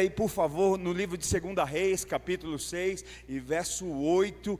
Aí, por favor, no livro de 2 Reis, capítulo 6 e verso 8,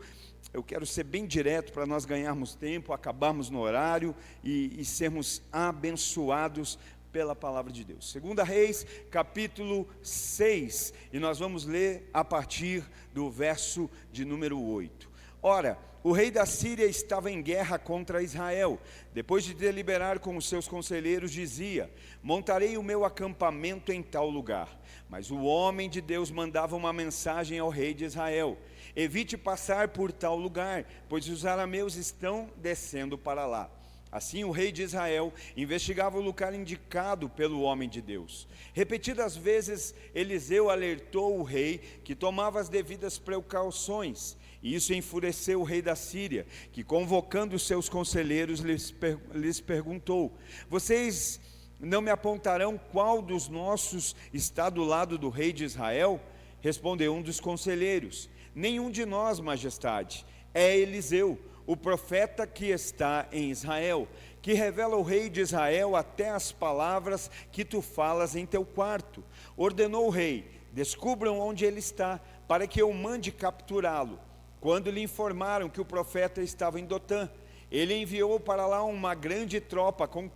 eu quero ser bem direto para nós ganharmos tempo, acabarmos no horário e sermos abençoados pela palavra de Deus. 2 Reis, capítulo 6, e nós vamos ler a partir do verso de número 8. Ora, o rei da Síria estava em guerra contra Israel. Depois de deliberar com os seus conselheiros, dizia: montarei o meu acampamento em tal lugar. Mas o homem de Deus mandava uma mensagem ao rei de Israel: evite passar por tal lugar, pois os arameus estão descendo para lá. Assim o rei de Israel investigava o lugar indicado pelo homem de Deus. Repetidas vezes Eliseu alertou o rei que tomava as devidas precauções. E isso enfureceu o rei da Síria, que, convocando os seus conselheiros, lhes perguntou: vocês não me apontarão qual dos nossos está do lado do rei de Israel? Respondeu um dos conselheiros: nenhum de nós, majestade, é Eliseu, o profeta que está em Israel, que revela ao rei de Israel até as palavras que tu falas em teu quarto. Ordenou o rei: descubram onde ele está, para que eu mande capturá-lo. Quando lhe informaram que o profeta estava em Dotã, ele enviou para lá uma grande tropa com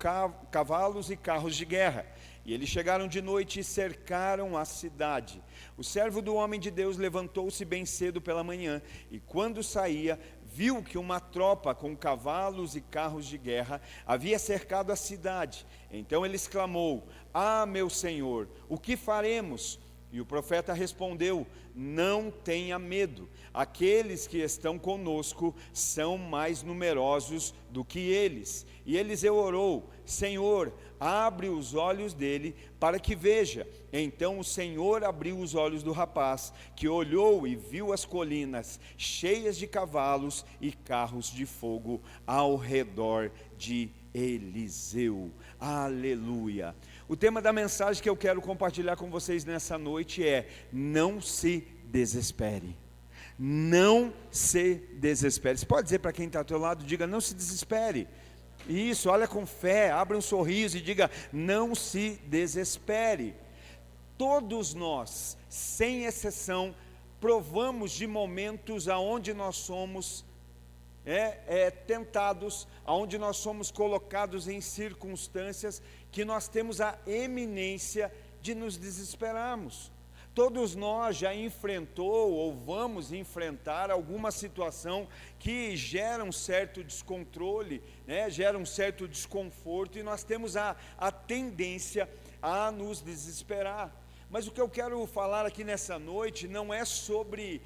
cavalos e carros de guerra. E eles chegaram de noite e cercaram a cidade. O servo do homem de Deus levantou-se bem cedo pela manhã, e quando saía, viu que uma tropa com cavalos e carros de guerra havia cercado a cidade. Então ele exclamou: ah, meu senhor, o que faremos? E o profeta respondeu: não tenha medo, aqueles que estão conosco são mais numerosos do que eles. E Eliseu orou: Senhor, abre os olhos dele para que veja. Então o Senhor abriu os olhos do rapaz, que olhou e viu as colinas cheias de cavalos e carros de fogo ao redor de Eliseu. Aleluia. O tema da mensagem que eu quero compartilhar com vocês nessa noite é: não se desespere. Não se desespere. Você pode dizer para quem está ao teu lado, diga: não se desespere. Isso, olha com fé, abre um sorriso e diga: não se desespere. Todos nós, sem exceção, provamos de momentos aonde nós somos tentados, aonde nós somos colocados em circunstâncias que nós temos a eminência de nos desesperarmos. Todos nós já enfrentou ou vamos enfrentar alguma situação que gera um certo descontrole, gera um certo desconforto, e nós temos a tendência a nos desesperar. Mas o que eu quero falar aqui nessa noite não é sobre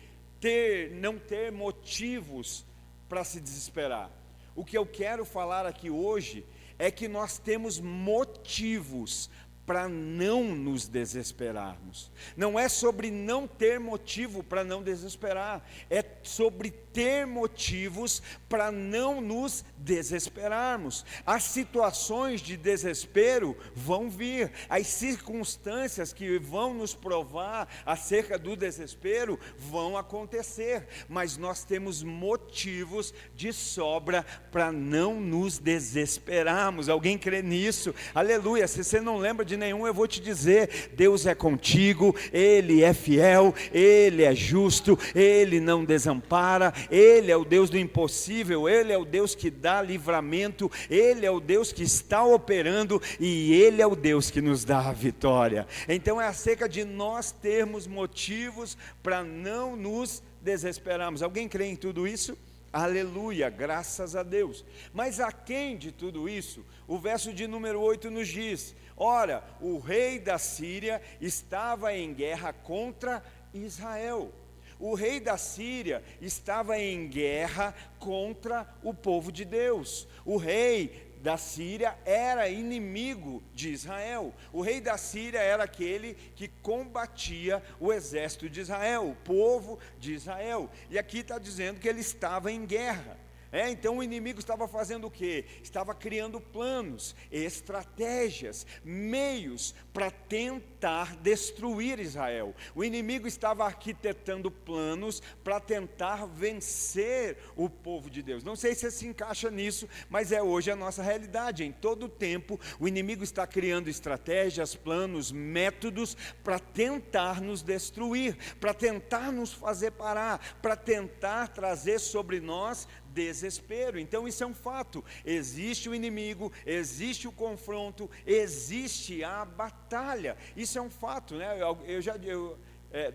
não ter motivos para se desesperar. O que eu quero falar aqui hoje é que nós temos motivos para não nos desesperarmos. Não é sobre não ter motivo para não desesperar, é sobre ter motivos para não nos desesperarmos. As situações de desespero vão vir, as circunstâncias que vão nos provar acerca do desespero vão acontecer, mas nós temos motivos de sobra para não nos desesperarmos. Alguém crê nisso? Aleluia. Se você não lembra de nenhum, eu vou te dizer: Deus é contigo, Ele é fiel, Ele é justo, Ele não desampara, Ele é o Deus do impossível, Ele é o Deus que dá livramento, Ele é o Deus que está operando e Ele é o Deus que nos dá a vitória. Então é acerca de nós termos motivos para não nos desesperarmos. Alguém crê em tudo isso? Aleluia, graças a Deus. Mas aquém de tudo isso, o verso de número 8 nos diz: ora, o rei da Síria estava em guerra contra Israel. O rei da Síria estava em guerra contra o povo de Deus. O rei da Síria era inimigo de Israel. O rei da Síria era aquele que combatia o exército de Israel, o povo de Israel. E aqui está dizendo que ele estava em guerra. Então o inimigo estava fazendo o quê? Estava criando planos, estratégias, meios para tentar destruir Israel. O inimigo estava arquitetando planos para tentar vencer o povo de Deus. Não sei se você se encaixa nisso, mas hoje a nossa realidade. Em todo o tempo, o inimigo está criando estratégias, planos, métodos para tentar nos destruir, para tentar nos fazer parar, para tentar trazer sobre nós desespero. Então isso é um fato. Existe o inimigo, existe o confronto, existe a batalha. Isso é um fato, né?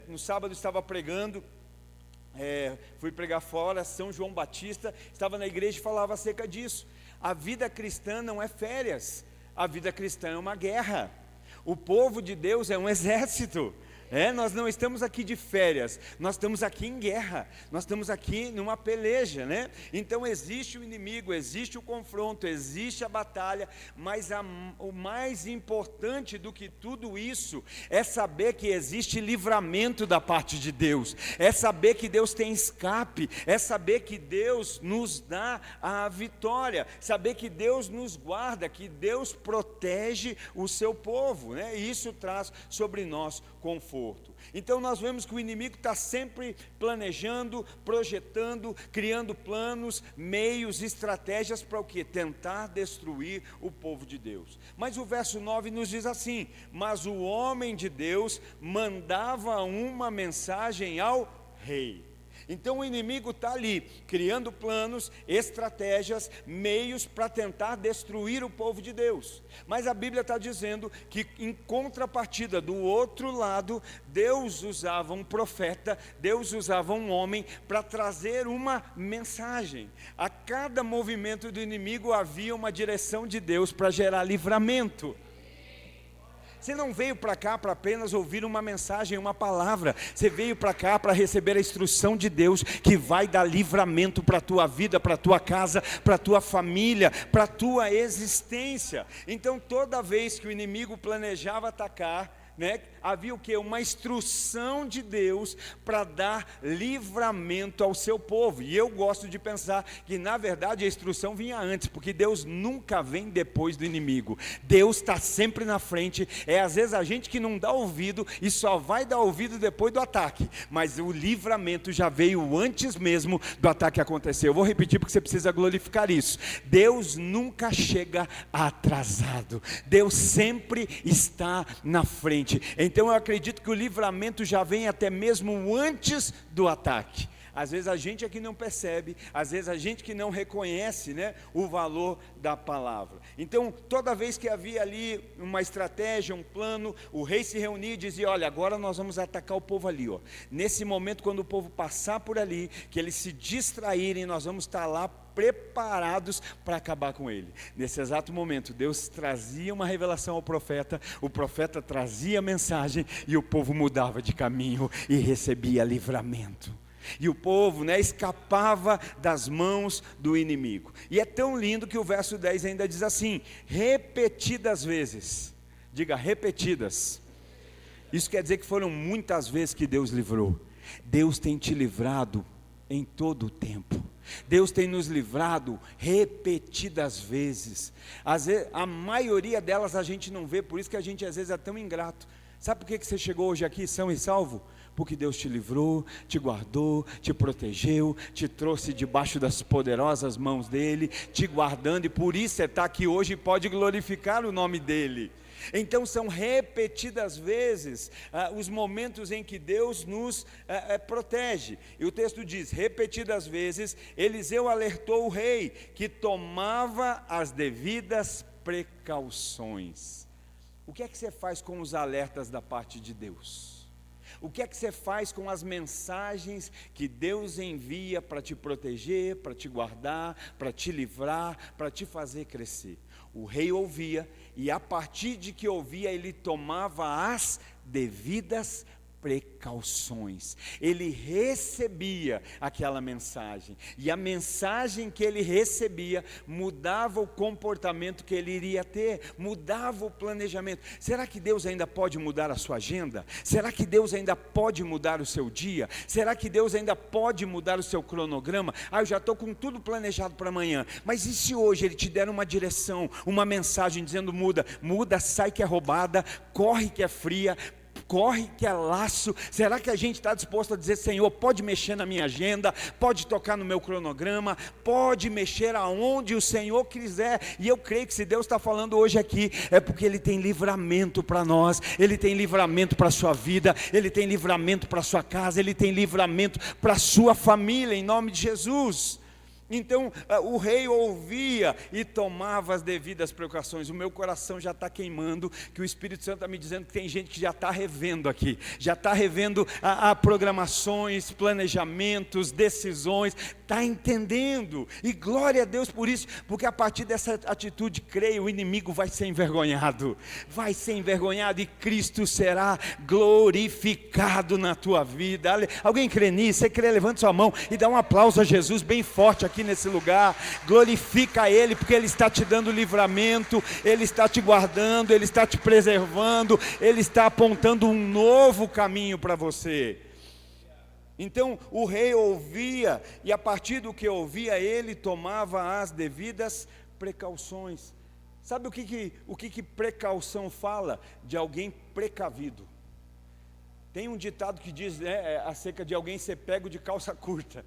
No sábado estava pregando, fui pregar fora, São João Batista, estava na igreja e falava acerca disso. A vida cristã não é férias, a vida cristã é uma guerra. O povo de Deus é um exército. Nós não estamos aqui de férias, nós estamos aqui em guerra, nós estamos aqui numa peleja, né? Então existe o inimigo, existe o confronto, existe a batalha, mas o mais importante do que tudo isso é saber que existe livramento da parte de Deus, é saber que Deus tem escape, é saber que Deus nos dá a vitória, saber que Deus nos guarda, que Deus protege o seu povo, né? E isso traz sobre nós conforto. Então nós vemos que o inimigo está sempre planejando, projetando, criando planos, meios, estratégias para o quê? Tentar destruir o povo de Deus. Mas o verso 9 nos diz assim: mas o homem de Deus mandava uma mensagem ao rei. Então o inimigo está ali, criando planos, estratégias, meios para tentar destruir o povo de Deus. Mas a Bíblia está dizendo que em contrapartida, do outro lado, Deus usava um profeta, Deus usava um homem para trazer uma mensagem. A cada movimento do inimigo havia uma direção de Deus para gerar livramento. Você não veio para cá para apenas ouvir uma mensagem, uma palavra. Você veio para cá para receber a instrução de Deus, que vai dar livramento para a tua vida, para a tua casa, para a tua família, para a tua existência. Então toda vez que o inimigo planejava atacar, havia o quê? Uma instrução de Deus para dar livramento ao seu povo. E eu gosto de pensar que na verdade a instrução vinha antes, porque Deus nunca vem depois do inimigo. Deus está sempre na frente. Às vezes a gente que não dá ouvido e só vai dar ouvido depois do ataque, mas o livramento já veio antes mesmo do ataque acontecer. Eu vou repetir porque você precisa glorificar isso. Deus nunca chega atrasado, Deus sempre está na frente. Então eu acredito que o livramento já vem até mesmo antes do ataque. Às vezes a gente é que não percebe, às vezes a gente que não reconhece, o valor da palavra. Então toda vez que havia ali uma estratégia, um plano, o rei se reunia e dizia: olha, agora nós vamos atacar o povo ali, nesse momento, quando o povo passar por ali, que eles se distraírem, nós vamos estar lá preparados para acabar com ele. Nesse exato momento, Deus trazia uma revelação ao profeta, o profeta trazia a mensagem e o povo mudava de caminho e recebia livramento. E o povo, escapava das mãos do inimigo. E é tão lindo que o verso 10 ainda diz assim: repetidas vezes. Diga, repetidas. Isso quer dizer que foram muitas vezes que Deus livrou. Deus tem te livrado em todo o tempo. Deus tem nos livrado repetidas vezes. Às vezes, a maioria delas a gente não vê, por isso que a gente às vezes é tão ingrato. Sabe por que você chegou hoje aqui são e salvo? Porque Deus te livrou, te guardou, te protegeu, te trouxe debaixo das poderosas mãos dEle, te guardando, e por isso você está aqui hoje e pode glorificar o nome dEle. Então são repetidas vezes os momentos em que Deus nos protege. E o texto diz: repetidas vezes Eliseu alertou o rei que tomava as devidas precauções. O que é que você faz com os alertas da parte de Deus? O que é que você faz com as mensagens que Deus envia para te proteger, para te guardar, para te livrar, para te fazer crescer? O rei ouvia, e a partir de que ouvia, ele tomava as devidas precauções. Ele recebia aquela mensagem, e a mensagem que ele recebia mudava o comportamento que ele iria ter, mudava o planejamento. Será que Deus ainda pode mudar a sua agenda? Será que Deus ainda pode mudar o seu dia? Será que Deus ainda pode mudar o seu cronograma? Eu já estou com tudo planejado para amanhã, mas e se hoje Ele te der uma direção, uma mensagem dizendo muda, sai que é roubada, corre que é fria, corre que é laço? Será que a gente está disposto a dizer: Senhor, pode mexer na minha agenda, pode tocar no meu cronograma, pode mexer aonde o Senhor quiser? E eu creio que se Deus está falando hoje aqui, é porque Ele tem livramento para nós, Ele tem livramento para a sua vida, Ele tem livramento para a sua casa, Ele tem livramento para a sua família, em nome de Jesus. Então o rei ouvia e tomava as devidas precauções. O meu coração já está queimando, que o Espírito Santo está me dizendo que tem gente que já está revendo aqui, já está revendo programações, planejamentos, decisões, está entendendo, e glória a Deus por isso, porque a partir dessa atitude, creio, o inimigo vai ser envergonhado, e Cristo será glorificado na tua vida. Alguém crê nisso? Você crê? Levante sua mão e dá um aplauso a Jesus bem forte aqui nesse lugar. Glorifica Ele, porque Ele está te dando livramento, Ele está te guardando, Ele está te preservando, Ele está apontando um novo caminho para você. Então o rei ouvia, e a partir do que ouvia, ele tomava as devidas precauções. Sabe o que precaução fala? De alguém precavido. Tem um ditado que diz acerca de alguém ser pego de calça curta.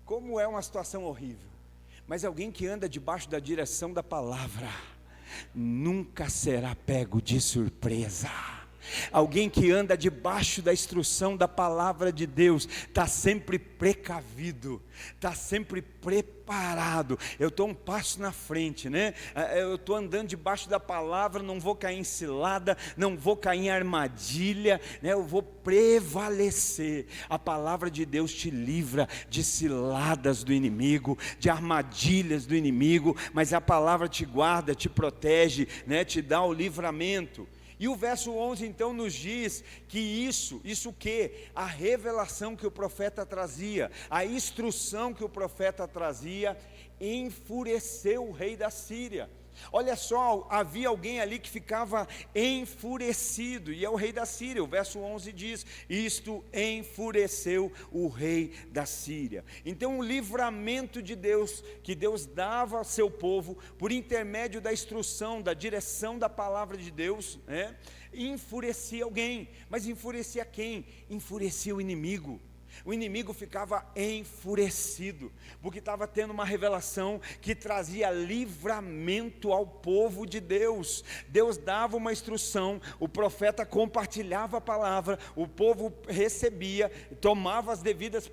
Como é uma situação horrível. Mas alguém que anda debaixo da direção da palavra nunca será pego de surpresa. Alguém que anda debaixo da instrução da palavra de Deus está sempre precavido, está sempre preparado. Eu estou um passo na frente, né? Eu estou andando debaixo da palavra, não vou cair em cilada, não vou cair em armadilha, né? Eu vou prevalecer. A palavra de Deus te livra de ciladas do inimigo, de armadilhas do inimigo, mas a palavra te guarda, te protege, né? Te dá o livramento. E o verso 11 então nos diz que isso o que? A revelação que o profeta trazia, a instrução que o profeta trazia, enfureceu o rei da Síria. Olha só, havia alguém ali que ficava enfurecido, e é o rei da Síria. O verso 11 diz: isto enfureceu o rei da Síria. Então o livramento de Deus, que Deus dava ao seu povo, por intermédio da instrução, da direção da palavra de Deus, enfurecia alguém. Mas enfurecia quem? Enfurecia o inimigo. O inimigo ficava enfurecido, porque estava tendo uma revelação que trazia livramento ao povo de Deus. Deus dava uma instrução, o profeta compartilhava a palavra, o povo recebia, tomava as devidas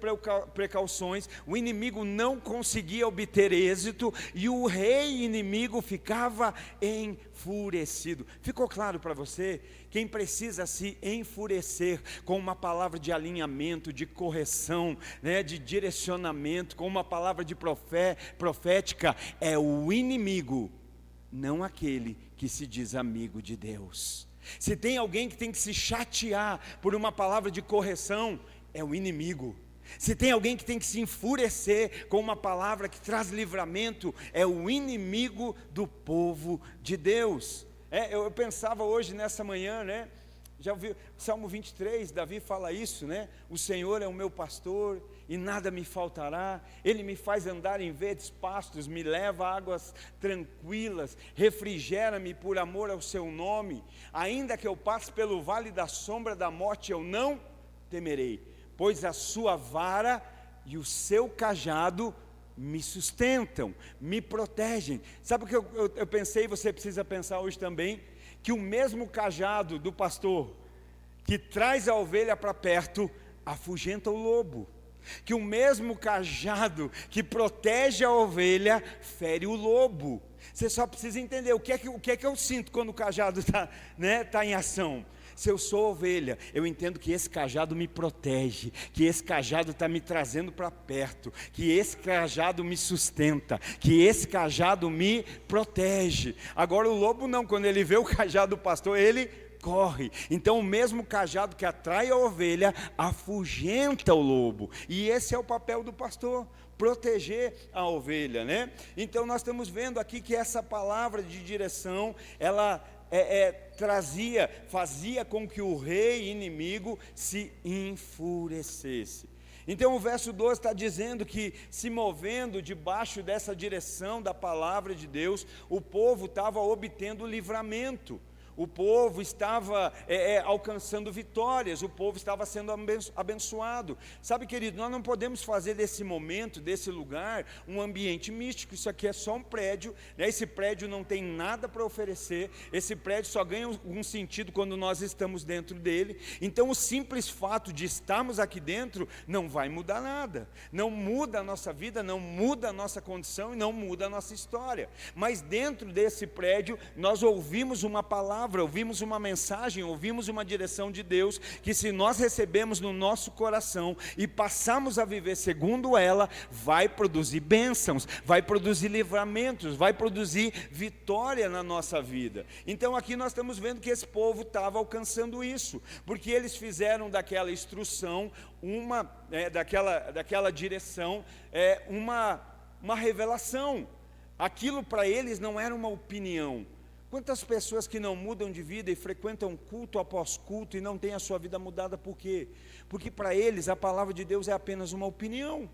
precauções, o inimigo não conseguia obter êxito, e o rei inimigo ficava enfurecido. Ficou claro para você? Quem precisa se enfurecer com uma palavra de alinhamento, de correção, de direcionamento, com uma palavra de profética, é o inimigo, não aquele que se diz amigo de Deus. Se tem alguém que tem que se chatear por uma palavra de correção, é o inimigo. Se tem alguém que tem que se enfurecer com uma palavra que traz livramento, é o inimigo do povo de Deus. Eu pensava hoje nessa manhã, já ouviu Salmo 23, Davi fala isso, o Senhor é o meu pastor e nada me faltará, Ele me faz andar em verdes pastos, me leva a águas tranquilas, refrigera-me por amor ao seu nome, ainda que eu passe pelo vale da sombra da morte, eu não temerei, pois a sua vara e o seu cajado me sustentam, me protegem. Sabe o que eu pensei, você precisa pensar hoje também? Que o mesmo cajado do pastor que traz a ovelha para perto, afugenta o lobo. Que o mesmo cajado que protege a ovelha, fere o lobo. Você só precisa entender o que é que eu sinto quando o cajado está em ação. Se eu sou ovelha, eu entendo que esse cajado me protege, que esse cajado está me trazendo para perto, que esse cajado me sustenta, que esse cajado me protege. Agora o lobo não, quando ele vê o cajado do pastor, ele corre. Então o mesmo cajado que atrai a ovelha, afugenta o lobo. E esse é o papel do pastor, proteger a ovelha, né? Então nós estamos vendo aqui que essa palavra de direção, ela fazia com que o rei inimigo se enfurecesse. Então o verso 12 está dizendo que, se movendo debaixo dessa direção da palavra de Deus, o povo estava obtendo livramento. O povo estava alcançando vitórias, o povo estava sendo abençoado. Sabe, querido, nós não podemos fazer desse momento, desse lugar, um ambiente místico. Isso aqui é só um prédio, né? Esse prédio não tem nada para oferecer, esse prédio só ganha um sentido quando nós estamos dentro dele. Então o simples fato de estarmos aqui dentro não vai mudar nada, não muda a nossa vida, não muda a nossa condição e não muda a nossa história. Mas dentro desse prédio nós ouvimos uma palavra, ouvimos uma mensagem, ouvimos uma direção de Deus, que se nós recebemos no nosso coração e passamos a viver segundo ela, vai produzir bênçãos, vai produzir livramentos, vai produzir vitória na nossa vida. Então aqui nós estamos vendo que esse povo estava alcançando isso, porque eles fizeram daquela instrução, daquela direção, uma revelação. Aquilo para eles não era uma opinião. Quantas pessoas que não mudam de vida e frequentam culto após culto e não têm a sua vida mudada, por quê? Porque para eles a palavra de Deus é apenas uma opinião.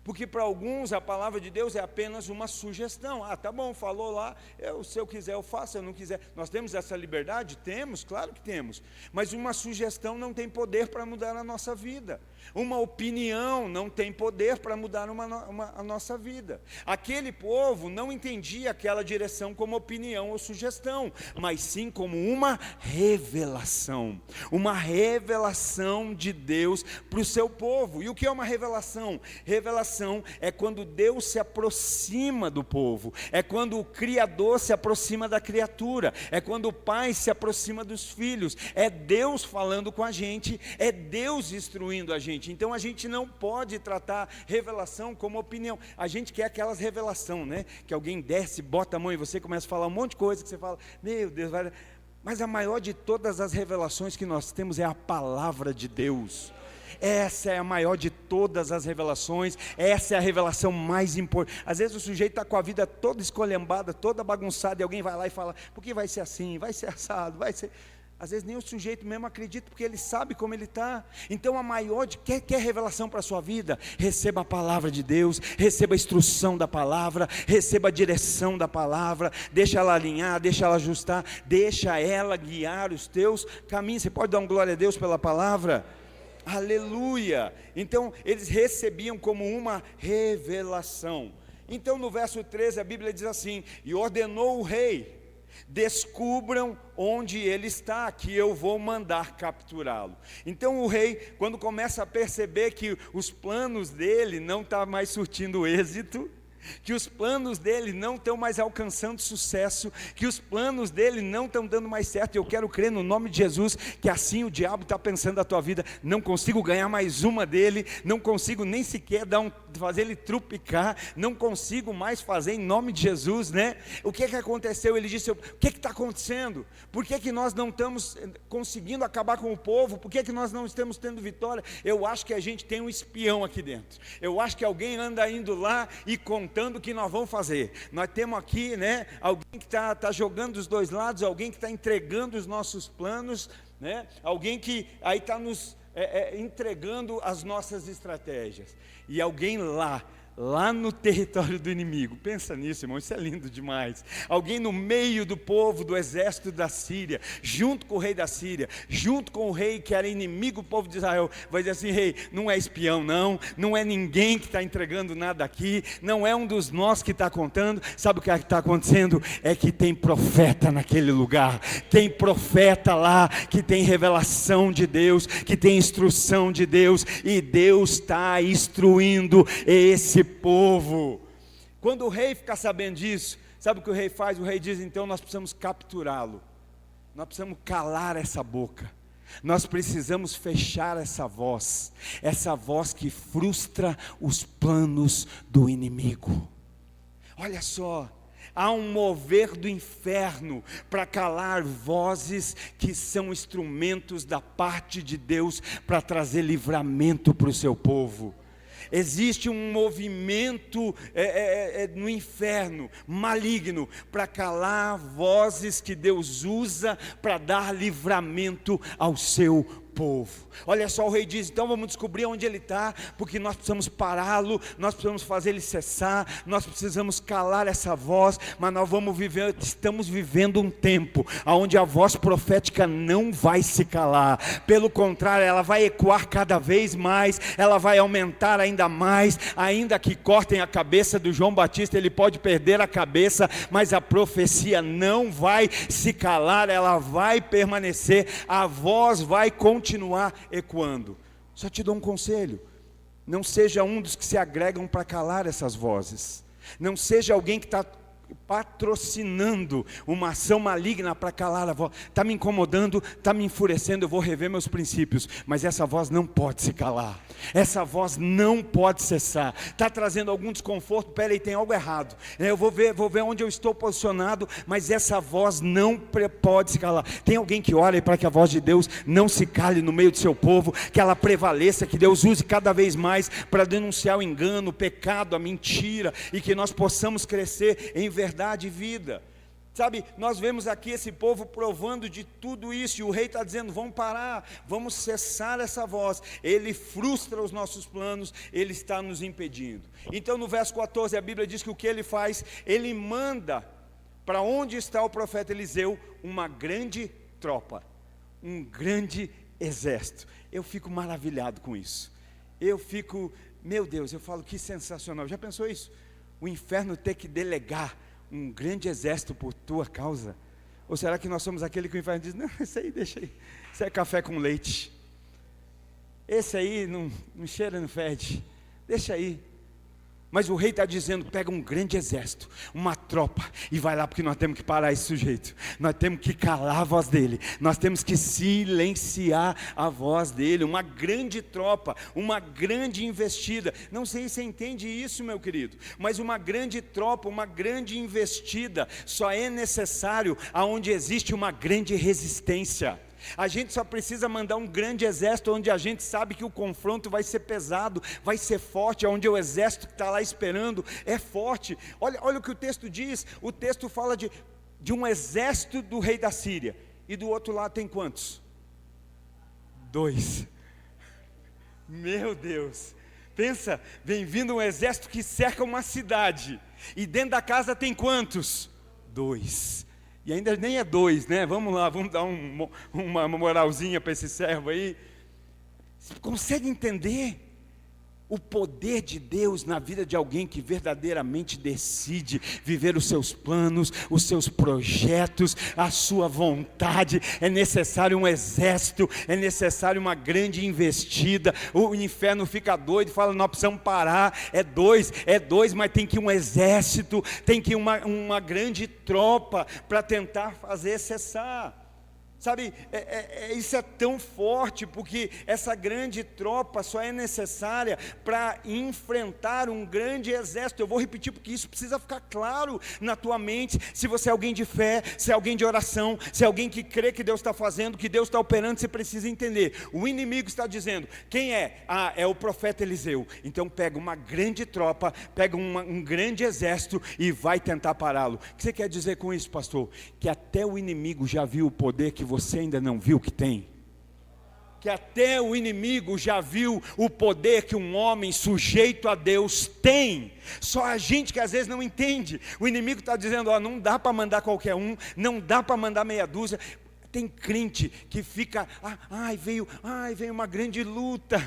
Porque para alguns a palavra de Deus é apenas uma sugestão. Tá bom, falou lá, se eu quiser eu faço, se eu não quiser. Nós temos essa liberdade? Temos, claro que temos. Mas uma sugestão não tem poder para mudar a nossa vida. Uma opinião não tem poder para mudar a nossa vida. Aquele povo não entendia aquela direção como opinião ou sugestão, mas sim como uma revelação. Uma revelação de Deus para o seu povo. E o que é uma revelação? Revelação é quando Deus se aproxima do povo, é quando o Criador se aproxima da criatura, é quando o Pai se aproxima dos filhos, é Deus falando com a gente, é Deus instruindo a gente. Então a gente não pode tratar revelação como opinião. A gente quer aquelas revelações, né? Que alguém desce, bota a mão em você e começa a falar um monte de coisa que você fala, meu Deus, vai... Mas a maior de todas as revelações que nós temos é a palavra de Deus. Essa é a maior de todas as revelações, essa é a revelação mais importante. Às vezes o sujeito está com a vida toda esculhambada, toda bagunçada, e alguém vai lá e fala, porque vai ser assim, vai ser assado, vai ser... Às vezes nem o sujeito mesmo acredita, porque ele sabe como ele está. Então a maior quer revelação para a sua vida? Receba a palavra de Deus, receba a instrução da palavra, receba a direção da palavra, deixa ela alinhar, deixa ela ajustar, deixa ela guiar os teus caminhos. Você pode dar um glória a Deus pela palavra? Aleluia! Então eles recebiam como uma revelação. Então no verso 13 a Bíblia diz assim, e ordenou o rei, descubram onde ele está, que eu vou mandar capturá-lo. Então o rei, quando começa a perceber que os planos dele não estão mais surtindo êxito, que os planos dele não estão mais alcançando sucesso, que os planos dele não estão dando mais certo, eu quero crer no nome de Jesus, que assim o diabo está pensando da tua vida, não consigo ganhar mais uma dele, não consigo nem sequer fazer ele trupicar, não consigo mais fazer em nome de Jesus, né? O que aconteceu? Ele disse, o que está acontecendo? Por que nós não estamos conseguindo acabar com o povo? Por que nós não estamos tendo vitória? Eu acho que a gente tem um espião aqui dentro, eu acho que alguém anda indo lá e contando o que nós vamos fazer. Nós temos aqui, né, alguém que está jogando dos dois lados, alguém que está entregando os nossos planos, né, alguém que aí está nos entregando as nossas estratégias, e alguém lá no território do inimigo, pensa nisso, irmão, isso é lindo demais, alguém no meio do povo, do exército da Síria, junto com o rei da Síria, junto com o rei que era inimigo do povo de Israel, vai dizer assim, rei, não é espião não é ninguém que está entregando nada aqui, não é um dos nós que está contando, sabe o que está acontecendo? É que tem profeta naquele lugar, tem profeta lá, que tem revelação de Deus, que tem instrução de Deus, e Deus está instruindo esse povo. Quando o rei fica sabendo disso, sabe o que o rei faz? O rei diz, então nós precisamos capturá-lo, nós precisamos calar essa boca, nós precisamos fechar essa voz que frustra os planos do inimigo. Olha só, há um mover do inferno para calar vozes que são instrumentos da parte de Deus para trazer livramento para o seu povo. Existe um movimento no inferno, maligno, para calar vozes que Deus usa para dar livramento ao seu povo. Olha só, o rei diz: então vamos descobrir onde ele está, porque nós precisamos pará-lo, nós precisamos fazer ele cessar, nós precisamos calar essa voz. Mas nós estamos vivendo um tempo onde a voz profética não vai se calar, pelo contrário, ela vai ecoar cada vez mais, ela vai aumentar ainda mais. Ainda que cortem a cabeça do João Batista, ele pode perder a cabeça, mas a profecia não vai se calar, ela vai permanecer, a voz vai continuar ecoando. Só te dou um conselho: não seja um dos que se agregam para calar essas vozes, não seja alguém que está patrocinando uma ação maligna para calar a voz. Está me incomodando, está me enfurecendo, eu vou rever meus princípios, mas essa voz não pode se calar, essa voz não pode cessar. Está trazendo algum desconforto, peraí, tem algo errado, eu vou ver onde eu estou posicionado, mas essa voz não pode se calar. Tem alguém que ora para que a voz de Deus não se cale no meio do seu povo, que ela prevaleça, que Deus use cada vez mais para denunciar o engano, o pecado, a mentira, e que nós possamos crescer em verdade e vida. Sabe, nós vemos aqui esse povo provando de tudo isso, e o rei está dizendo: vamos parar, vamos cessar essa voz. Ele frustra os nossos planos, ele está nos impedindo. Então no verso 14 a Bíblia diz que o que ele faz? Ele manda para onde está o profeta Eliseu uma grande tropa, um grande exército. Eu fico maravilhado com isso, meu Deus, eu falo, que sensacional. Já pensou isso? O inferno ter que delegar um grande exército por tua causa? Ou será que nós somos aquele que o inferno diz: não, esse aí deixa aí, isso é café com leite, esse aí não cheira, não fede, deixa aí. Mas o rei está dizendo: pega um grande exército, uma tropa, e vai lá, porque nós temos que parar esse sujeito, nós temos que calar a voz dele, nós temos que silenciar a voz dele. Uma grande tropa, uma grande investida. Não sei se você entende isso, meu querido, mas uma grande tropa, uma grande investida só é necessário aonde existe uma grande resistência. A gente só precisa mandar um grande exército onde a gente sabe que o confronto vai ser pesado, vai ser forte, onde o exército que está lá esperando é forte. Olha o que o texto diz. O texto fala de um exército do rei da Síria, e do outro lado tem quantos? 2. Meu Deus, pensa, vem vindo um exército que cerca uma cidade, e dentro da casa tem quantos? 2. E ainda nem é 2, né? Vamos lá, vamos dar uma moralzinha para esse servo aí. Você consegue entender o poder de Deus na vida de alguém que verdadeiramente decide viver os seus planos, os seus projetos, a sua vontade? É necessário um exército, é necessário uma grande investida. O inferno fica doido e fala: nós precisamos parar. É dois, mas tem que ir um exército, tem que ir uma grande tropa para tentar fazer cessar. Sabe, isso é tão forte, porque essa grande tropa só é necessária para enfrentar um grande exército. Eu vou repetir, porque isso precisa ficar claro na tua mente. Se você é alguém de fé, se é alguém de oração, se é alguém que crê que Deus está fazendo, que Deus está operando, você precisa entender. O inimigo está dizendo: quem é? É o profeta Eliseu. Então pega uma grande tropa, pega um grande exército e vai tentar pará-lo. O que você quer dizer com isso, pastor? Que até o inimigo já viu o poder que você ainda não viu que tem. Que até o inimigo já viu o poder que um homem sujeito a Deus tem. Só a gente que às vezes não entende. O inimigo está dizendo: não dá para mandar qualquer um, não dá para mandar meia dúzia. Tem crente que fica: veio uma grande luta.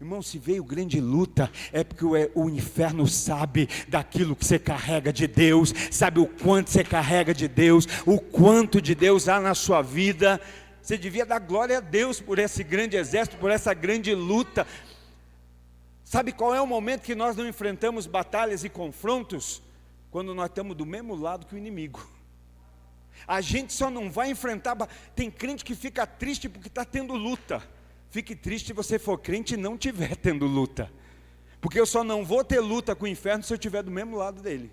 Irmão, se veio grande luta, é porque o inferno sabe daquilo que você carrega de Deus, sabe o quanto você carrega de Deus, o quanto de Deus há na sua vida. Você devia dar glória a Deus por esse grande exército, por essa grande luta. Sabe qual é o momento que nós não enfrentamos batalhas e confrontos? Quando nós estamos do mesmo lado que o inimigo. A gente só não vai enfrentar. Tem crente que fica triste porque está tendo luta. Fique triste se você for crente e não estiver tendo luta, porque eu só não vou ter luta com o inferno se eu estiver do mesmo lado dele.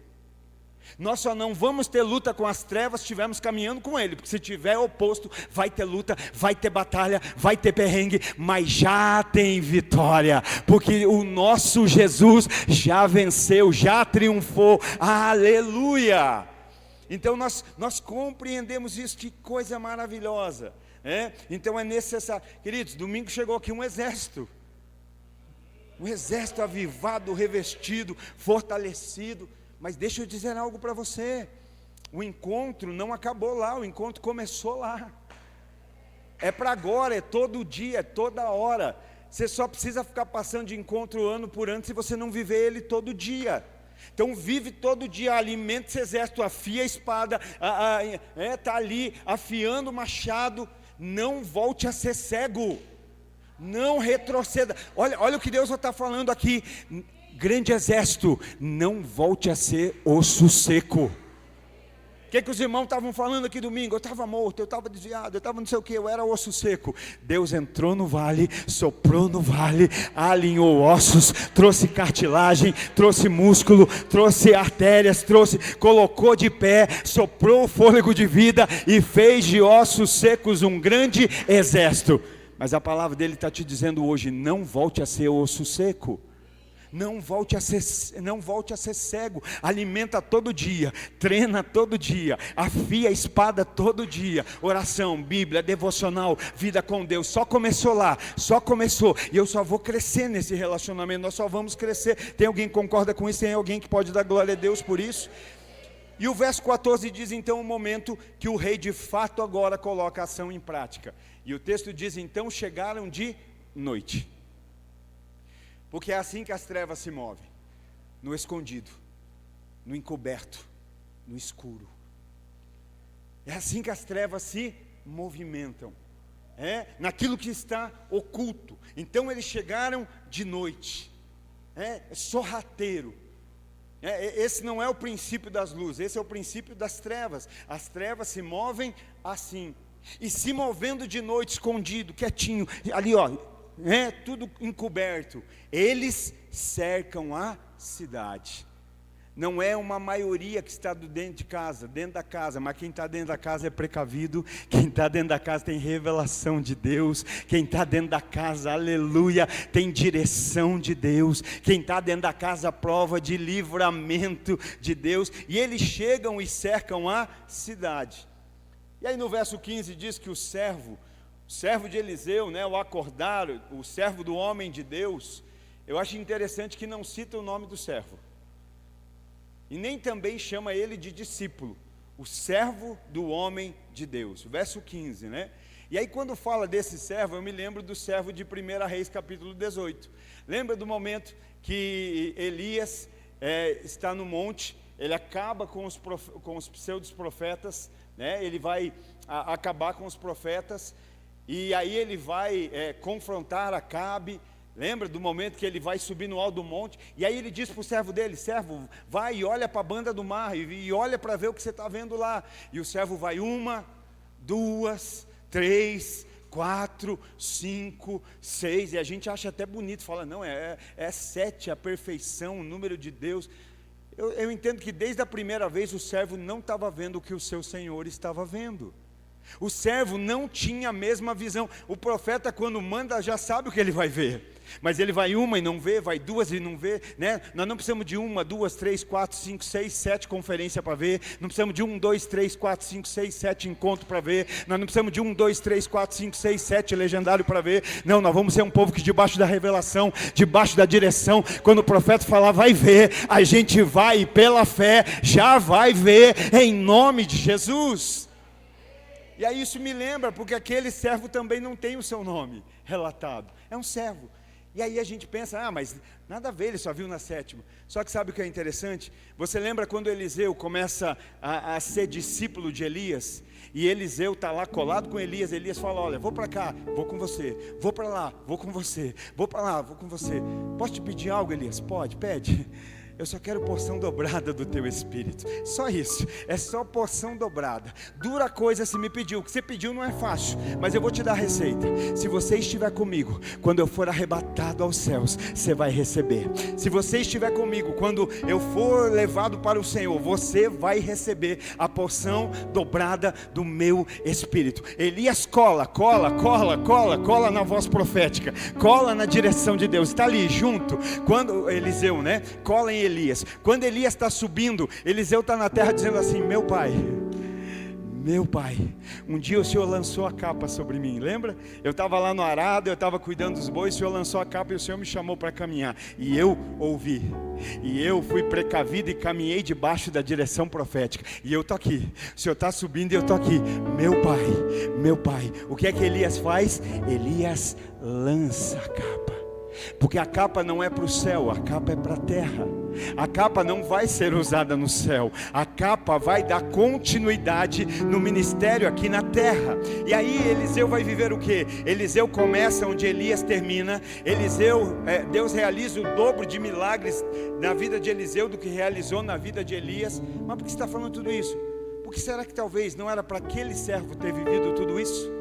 Nós só não vamos ter luta com as trevas se estivermos caminhando com Ele, porque se tiver oposto, vai ter luta, vai ter batalha, vai ter perrengue, mas já tem vitória, porque o nosso Jesus já venceu, já triunfou, aleluia! Então nós compreendemos isso, que coisa maravilhosa, então é necessário, queridos, domingo chegou aqui um exército avivado, revestido, fortalecido. Mas deixa eu dizer algo para você, o encontro não acabou lá, o encontro começou lá, é para agora, é todo dia, é toda hora. Você só precisa ficar passando de encontro ano por ano se você não viver ele todo dia. Então vive todo dia, alimenta esse exército, afia a espada, está ali afiando o machado, não volte a ser cego, não retroceda. Olha o que Deus está falando aqui, grande exército, não volte a ser osso seco. O que os irmãos estavam falando aqui domingo? Eu estava morto, eu estava desviado, eu estava não sei o que, eu era osso seco. Deus entrou no vale, soprou no vale, alinhou ossos, trouxe cartilagem, trouxe músculo, trouxe artérias, colocou de pé, soprou o fôlego de vida e fez de ossos secos um grande exército. Mas a palavra dele está te dizendo hoje, não volte a ser osso seco. Não volte a ser cego, alimenta todo dia, treina todo dia, afia a espada todo dia, oração, Bíblia, devocional, vida com Deus, só começou lá, e eu só vou crescer nesse relacionamento, nós só vamos crescer. Tem alguém que concorda com isso? Tem alguém que pode dar glória a Deus por isso? E o verso 14 diz então o momento que o rei de fato agora coloca a ação em prática, e o texto diz então, chegaram de noite. Porque é assim que as trevas se movem, no escondido, no encoberto, no escuro. É assim que as trevas se movimentam, naquilo que está oculto. Então eles chegaram de noite, sorrateiro. Esse não é o princípio das luzes, esse é o princípio das trevas. As trevas se movem assim, e se movendo de noite, escondido, quietinho, ali tudo encoberto, eles cercam a cidade. Não é uma maioria que está dentro da casa, mas quem está dentro da casa é precavido, quem está dentro da casa tem revelação de Deus, quem está dentro da casa, aleluia, tem direção de Deus, quem está dentro da casa prova de livramento de Deus, e eles chegam e cercam a cidade. E aí no verso 15 diz que o servo de Eliseu, o acordar, o servo do homem de Deus, eu acho interessante que não cita o nome do servo, e nem também chama ele de discípulo, o servo do homem de Deus, verso 15, E aí quando fala desse servo, eu me lembro do servo de 1 Reis capítulo 18, lembra do momento que Elias está no monte, ele acaba com os pseudos profetas, ele vai acabar com os profetas, e aí ele vai confrontar Acabe. Lembra do momento que ele vai subir no alto do monte, e aí ele diz para o servo dele, servo, vai e olha para a banda do mar, e olha para ver o que você está vendo lá, e o servo vai 1, 2, 3, 4, 5, 6, e a gente acha até bonito, fala, não, é 7 a perfeição, o número de Deus. Eu entendo que desde a primeira vez o servo não estava vendo o que o seu Senhor estava vendo. O servo não tinha a mesma visão. O profeta, quando manda, já sabe o que ele vai ver, mas ele vai 1 e não vê, vai 2 e não vê, Nós não precisamos de 1, 2, 3, 4, 5, 6, 7 conferências para ver. Não precisamos de 1, 2, 3, 4, 5, 6, 7 encontros para ver. Nós não precisamos de 1, 2, 3, 4, 5, 6, 7 legendário para ver. Não, nós vamos ser um povo que debaixo da revelação, debaixo da direção, quando o profeta falar vai ver, a gente vai, e pela fé já vai ver, em nome de Jesus. E aí isso me lembra, porque aquele servo também não tem o seu nome relatado, é um servo. E aí a gente pensa, mas nada a ver, ele só viu na 7ª. Só que sabe o que é interessante? Você lembra quando Eliseu começa a ser discípulo de Elias? E Eliseu está lá colado com Elias. Elias fala, olha, vou para cá, vou com você. Vou para lá, vou com você. Vou para lá, vou com você. Posso te pedir algo, Elias? Pode, pede. eu só quero porção dobrada do teu Espírito. Só isso, é só porção dobrada. Dura coisa se me pedir, o que você pediu não é fácil, mas eu vou te dar a receita. Se você estiver comigo, quando eu for arrebatado aos céus, você vai receber. Se você estiver comigo, quando eu for levado para o Senhor, você vai receber a porção dobrada do meu Espírito. Elias cola na voz profética, cola na direção de Deus, está ali junto. Quando Eliseu, né, cola em Elias. Quando Elias está subindo, Eliseu está na terra dizendo assim: meu pai, um dia o Senhor lançou a capa sobre mim, lembra? Eu estava lá no arado, eu estava cuidando dos bois, o Senhor lançou a capa e o Senhor me chamou para caminhar, e eu ouvi, e eu fui precavido e caminhei debaixo da direção profética, e eu estou aqui, o Senhor está subindo e eu estou aqui. Meu pai, o que é que Elias faz? Elias lança a capa, porque a capa não é para o céu, a capa é para a terra. A capa não vai ser usada no céu, a capa vai dar continuidade no ministério aqui na terra. E aí Eliseu vai viver o que? Eliseu começa onde Elias termina. Deus realiza o dobro de milagres na vida de Eliseu do que realizou na vida de Elias. Mas por que você está falando tudo isso? Porque será que talvez não era para aquele servo ter vivido tudo isso?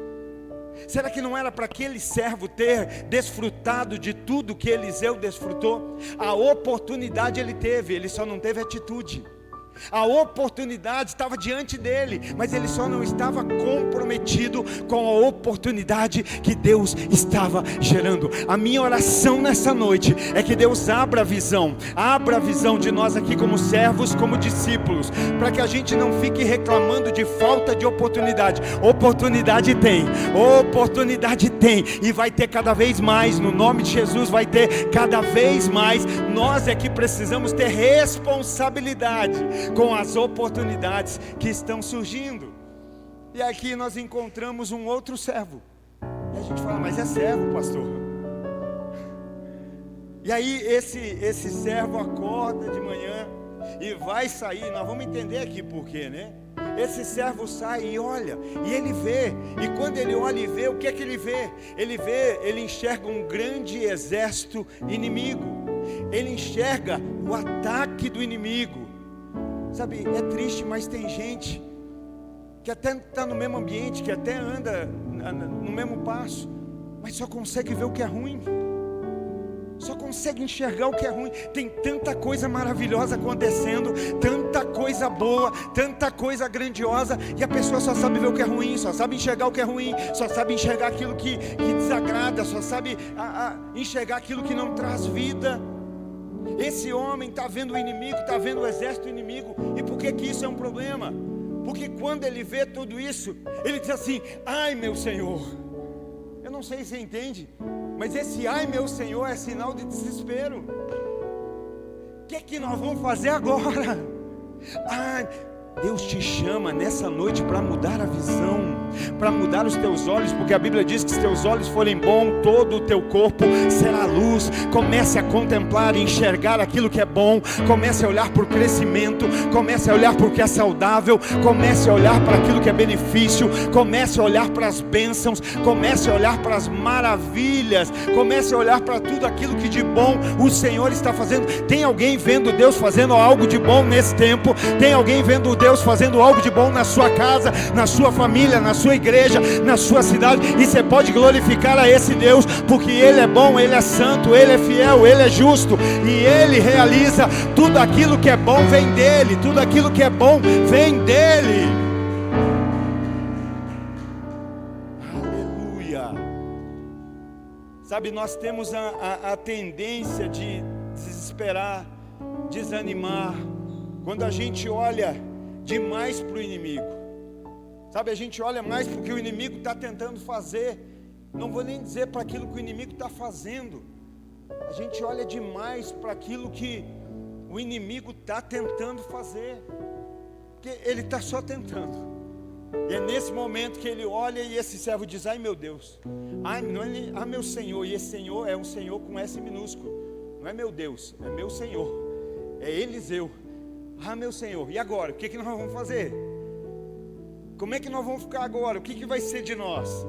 Será que não era para aquele servo ter desfrutado de tudo que Eliseu desfrutou? A oportunidade ele teve, ele só não teve atitude. A oportunidade estava diante dele, mas ele só não estava comprometido com a oportunidade que Deus estava gerando. A minha oração nessa noite é que Deus abra a visão de nós aqui como servos, como discípulos, para que a gente não fique reclamando de falta de oportunidade. Oportunidade tem, e vai ter cada vez mais, no nome de Jesus vai ter cada vez mais. Nós é que precisamos ter responsabilidade com as oportunidades que estão surgindo. E aqui nós encontramos um outro servo, e a gente fala: mas é servo, pastor? E aí esse servo acorda de manhã e vai sair. Nós vamos entender aqui por quê, né? Esse servo sai e olha, e ele vê, e quando ele olha e vê, o que é que ele vê? Ele enxerga um grande exército inimigo, ele enxerga o ataque do inimigo. Sabe, é triste, mas tem gente que até está no mesmo ambiente, que até anda no mesmo passo, mas só consegue ver o que é ruim, só consegue enxergar o que é ruim. Tem tanta coisa maravilhosa acontecendo, tanta coisa boa, tanta coisa grandiosa, e a pessoa só sabe ver o que é ruim, só sabe enxergar o que é ruim, só sabe enxergar aquilo que desagrada, só sabe enxergar aquilo que não traz vida. Esse homem está vendo o inimigo, está vendo o exército inimigo. E por que isso é um problema? Porque quando ele vê tudo isso, ele diz assim: ai meu Senhor. Eu não sei se você entende, mas esse ai meu Senhor é sinal de desespero. O que é que nós vamos fazer agora? Deus te chama nessa noite para mudar a visão, para mudar os teus olhos, porque a Bíblia diz que se teus olhos forem bons, todo o teu corpo será luz. Comece a contemplar e enxergar aquilo que é bom, comece a olhar para o crescimento, comece a olhar para o que é saudável, comece a olhar para aquilo que é benefício, comece a olhar para as bênçãos, comece a olhar para as maravilhas, comece a olhar para tudo aquilo que de bom o Senhor está fazendo. Tem alguém vendo Deus fazendo algo de bom nesse tempo? Tem alguém vendo Deus fazendo algo de bom na sua casa, na sua família, na sua igreja, na sua cidade? E você pode glorificar a esse Deus, porque Ele é bom, Ele é santo, Ele é fiel, Ele é justo, e Ele realiza tudo aquilo que é bom vem dEle, tudo aquilo que é bom vem dEle. Aleluia. Sabe, nós temos a tendência de desesperar, desanimar, quando a gente olha demais para o inimigo. Sabe, a gente olha mais para o que o inimigo está tentando fazer. Não vou nem dizer para aquilo que o inimigo está fazendo. A gente olha demais para aquilo que o inimigo está tentando fazer, porque ele está só tentando. E é nesse momento que ele olha e esse servo diz: ai meu Deus, ai, não é, meu Senhor. E esse Senhor é um Senhor com S minúsculo, não é meu Deus, é meu Senhor, é Eliseu. Ah, meu Senhor, e agora? O que nós vamos fazer? Como é que nós vamos ficar agora? O que vai ser de nós?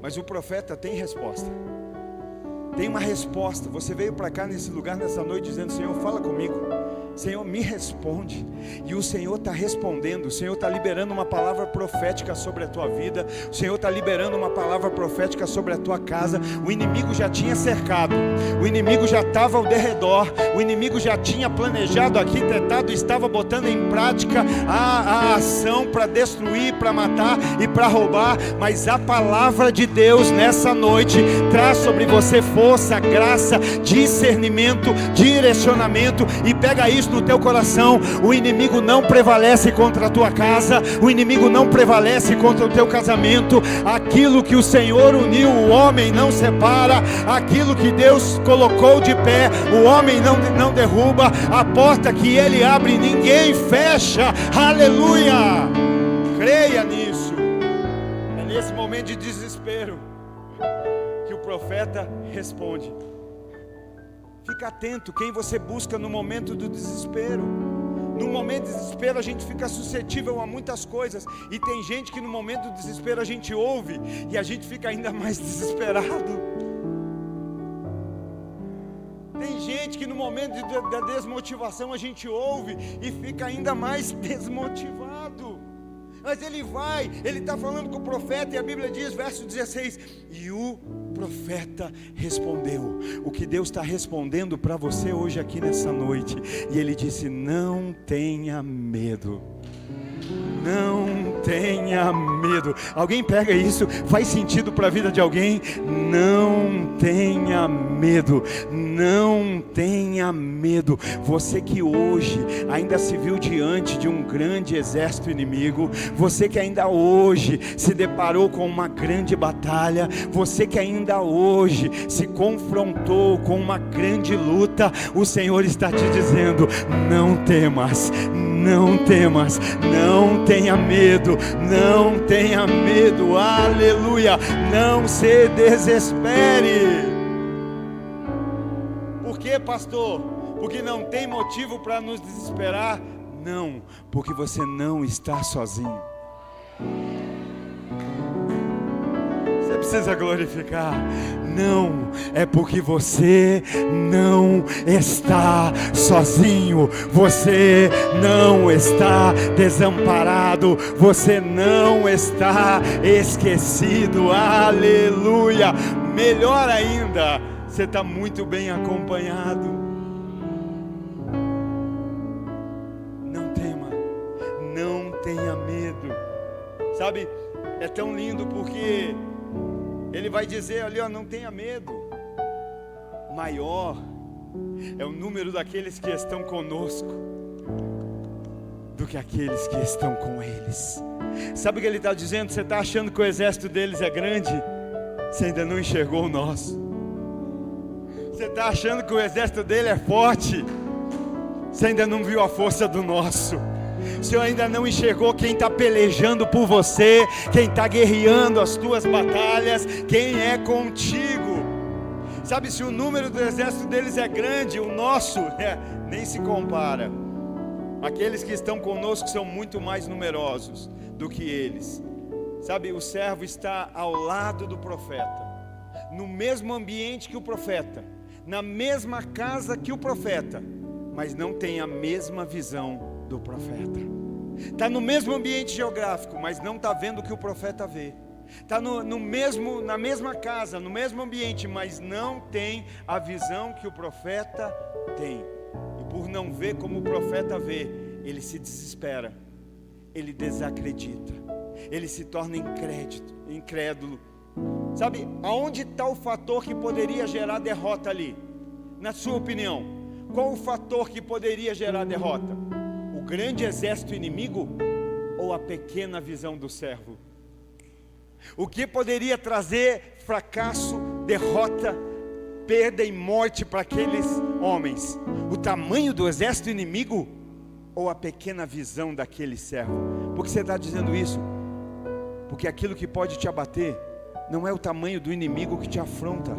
Mas o profeta tem resposta. Tem uma resposta. Você veio para cá nesse lugar, nessa noite, dizendo: Senhor, fala comigo. Senhor, me responde. E o Senhor está respondendo. O Senhor está liberando uma palavra profética sobre a tua vida. O Senhor está liberando uma palavra profética sobre a tua casa. O inimigo já tinha cercado, o inimigo já estava ao derredor, o inimigo já tinha planejado, arquitetado, estava botando em prática a ação para destruir, para matar e para roubar. Mas a palavra de Deus nessa noite traz sobre você força, graça, discernimento, direcionamento. E pega isso no teu coração: o inimigo não prevalece contra a tua casa, o inimigo não prevalece contra o teu casamento. Aquilo que o Senhor uniu, o homem não separa. Aquilo que Deus colocou de pé, o homem não derruba. A porta que Ele abre, ninguém fecha. Aleluia! Creia nisso. É nesse momento de desespero que o profeta responde. Fica atento quem você busca no momento do desespero. No momento do desespero a gente fica suscetível a muitas coisas. E tem gente que no momento do desespero a gente ouve e a gente fica ainda mais desesperado. Tem gente que no momento da desmotivação a gente ouve e fica ainda mais desmotivado. Mas ele está falando com o profeta, e a Bíblia diz, verso 16: e o profeta respondeu. O que Deus está respondendo para você hoje aqui nessa noite. E ele disse: não tenha medo. Não tenha medo. Alguém pega isso? Faz sentido para a vida de alguém? Não tenha medo. Não tenha medo. Você que hoje ainda se viu diante de um grande exército inimigo, você que ainda hoje se deparou com uma grande batalha, você que ainda hoje se confrontou com uma grande luta, o Senhor está te dizendo: não temas, não temas, não tenha medo, não tenha medo. Aleluia! Não se desespere. Por quê, pastor? Porque não tem motivo para nos desesperar? Não, porque você não está sozinho. Você precisa glorificar. Não, é porque você não está sozinho. Você não está desamparado. Você não está esquecido. Aleluia! Melhor ainda, você está muito bem acompanhado. Não tema, não tenha medo. Sabe, é tão lindo porque ele vai dizer ali, ó, não tenha medo. Maior é o número daqueles que estão conosco do que aqueles que estão com eles. Sabe o que ele está dizendo? Você está achando que o exército deles é grande? Você ainda não enxergou o nosso. Você está achando que o exército dele é forte? Você ainda não viu a força do nosso. Você ainda não enxergou quem está pelejando por você, quem está guerreando as tuas batalhas, quem é contigo. Sabe, se o número do exército deles é grande, o nosso nem se compara. Aqueles que estão conosco são muito mais numerosos do que eles. Sabe, o servo está ao lado do profeta, no mesmo ambiente que o profeta, na mesma casa que o profeta, mas não tem a mesma visão do profeta. Está no mesmo ambiente geográfico, mas não está vendo o que o profeta vê. Está na mesma casa, no mesmo ambiente, mas não tem a visão que o profeta tem. E por não ver como o profeta vê, ele se desespera, ele desacredita, ele se torna incrédulo. Sabe, aonde está o fator que poderia gerar derrota ali? Na sua opinião, qual o fator que poderia gerar derrota? O grande exército inimigo ou a pequena visão do servo? O que poderia trazer fracasso, derrota, perda e morte para aqueles homens? O tamanho do exército inimigo ou a pequena visão daquele servo? Por que você está dizendo isso? Porque aquilo que pode te abater não é o tamanho do inimigo que te afronta,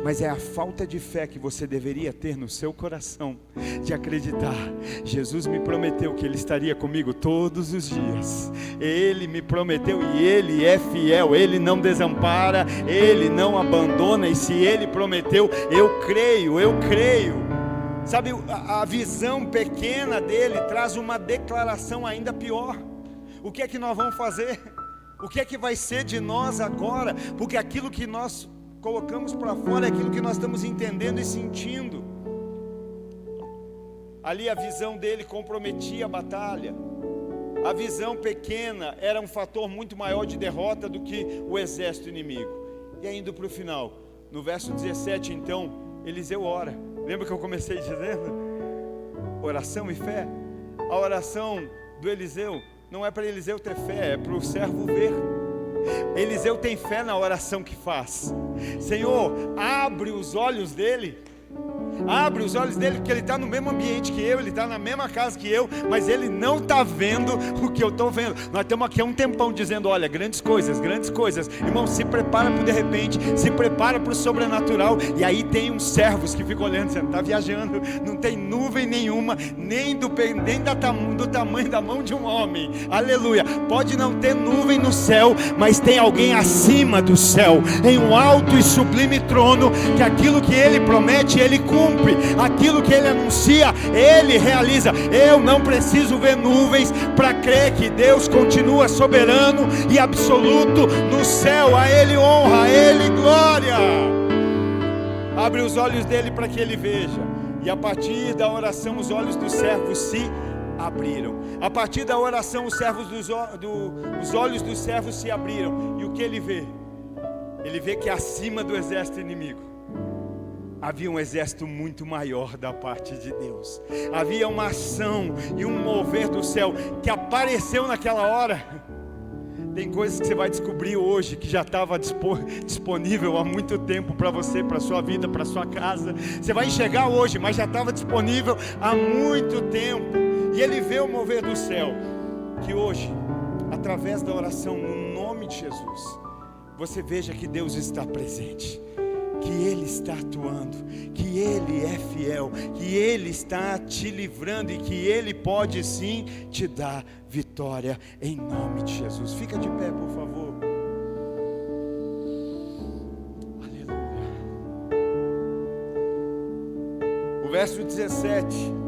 mas é a falta de fé que você deveria ter no seu coração, de acreditar. Jesus me prometeu que Ele estaria comigo todos os dias, Ele me prometeu e Ele é fiel, Ele não desampara, Ele não abandona, e se Ele prometeu, eu creio. Sabe, a visão pequena dele traz uma declaração ainda pior. O que é que nós vamos fazer? O que é que vai ser de nós agora? Porque aquilo que nós colocamos para fora é aquilo que nós estamos entendendo e sentindo. Ali a visão dele comprometia a batalha. A visão pequena era um fator muito maior de derrota do que o exército inimigo. E aí, indo para o final, no verso 17, então, Eliseu ora. Lembra que eu comecei dizendo? Oração e fé. A oração do Eliseu não é para Eliseu ter fé, é para o servo ver. Eliseu tem fé na oração que faz. Senhor, abre os olhos dele. Abre os olhos dele, porque ele está no mesmo ambiente que eu, ele está na mesma casa que eu, mas ele não está vendo o que eu estou vendo. Nós estamos aqui há um tempão dizendo, olha, grandes coisas, irmão, se prepara para o de repente, se prepara para o sobrenatural. E aí tem uns servos que ficam olhando, dizendo, está viajando, não tem nuvem nenhuma, nem do tamanho da mão de um homem, aleluia. Pode não ter nuvem no céu, mas tem alguém acima do céu, em um alto e sublime trono, que aquilo que ele promete, ele cumpre. Aquilo que ele anuncia, ele realiza. Eu não preciso ver nuvens para crer que Deus continua soberano e absoluto no céu. A ele honra, a ele glória. Abre os olhos dele para que ele veja. E a partir da oração os olhos dos servos se abriram. A partir da oração os olhos dos servos se abriram. E o que ele vê? Ele vê que acima do exército inimigo havia um exército muito maior da parte de Deus. Havia uma ação e um mover do céu que apareceu naquela hora. Tem coisas que você vai descobrir hoje que já estava disponível há muito tempo para você, para a sua vida, para a sua casa. Você vai enxergar hoje, mas já estava disponível há muito tempo. E ele vê o mover do céu. Que hoje, através da oração no nome de Jesus, você veja que Deus está presente, que Ele está atuando, que Ele é fiel, que Ele está te livrando e que Ele pode sim te dar vitória em nome de Jesus. Fica de pé, por favor. Aleluia. O verso 17